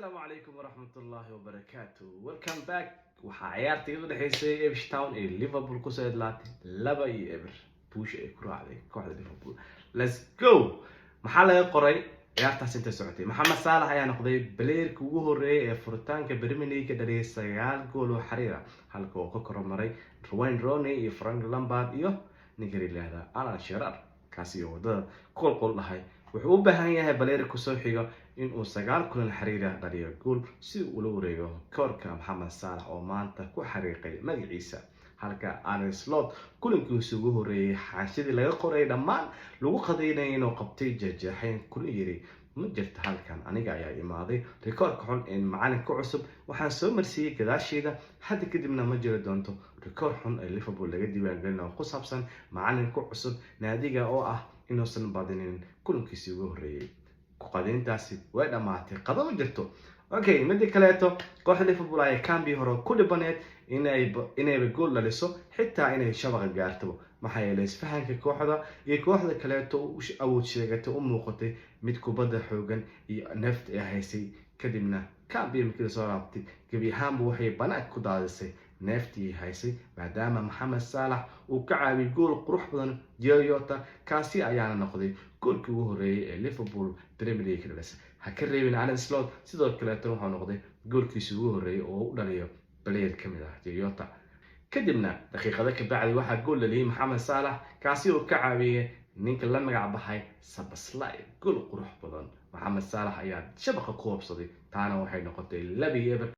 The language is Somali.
السلام عليكم ورحمة الله وبركاته. Welcome back. waxaa ciyaartii u dhaxaysay Ipswich Town ee Liverpool ku soo idlaatay 2-0 buush ay ku raacday kooxda Liverpool. Let's go. maxaa laga qoray ciyaartaas inta socotay? Mohamed Salah ayaa noqday playerka ugu horeeyay ee furitaanka Premier League dhaliyay 9 gool oo xiriir ah, halka uu ka kormaray Wayne Rooney iyo Frank Lampard iyo ninka la yiraahdo Alan Shearer kaasi oo wadada qolqol dhahay. wuxuu u baahan yahay playerka ku soo xiga in uu 9 kulan xiriir ah dhaliyo gool si uu ula wareego koorka Mohamed Salah oo maanta ku xariiqay magaciisa, halka Arne Slot kulankiisa ugu horeeyay xaashidii laga qoray dhammaan lagu qadaynay inuu qabtay jajaxeen kula yiri ma jirto halkan aniga ayaa imaaday rikoorka xun ee macalinka cusub waxaan soo marsiiyay gadaasheeda hadda kadibna ma jiri doonto rikoor xun ee Liverpool laga diiwaan gelinayo ku saabsan macalinka cusub naadiga oo ah inuusan badinin kulankiisa ugu horeeyay. ku qadayntaasi way dhamaatay qadamo jirto. okay, mid kaleeto kooxda Liverpool ay kambi hore ku dhibaneed inay gool dhaliso xitaa inay shabaqa gaarto maxaa yeelay isfahanka kooxda iyo kooxda kaleeto awood sheegatay u muuqatay mid kubadda xoogan iyo neeft ay haysay, kadibna kambi markii soo laabtay gabi ahaanba waxay banaad ku daadisay neeftii haysay maadaama Mohamed Salah uu ka caawiyay gool qurux badan Jota kaasi ayaana noqday goolkii ugu horeeyay ee Liverpool Premier League dhalisay. ha ka reebin Arne Slot sidoo kale wuxuu noqday goolkiisa ugu horeeyay oo u dhaliyo player kamid ah Jota. kadibna daqiiqado ka bacdi waxaa gool dhaliyay Mohamed Salah kaasi oo ka caawiyay ninka la magac baxay Szoboszlai gool qurux badan. Mohamed Salah ayaa shabaqa ku hubsaday taana waxay noqotay 2-0.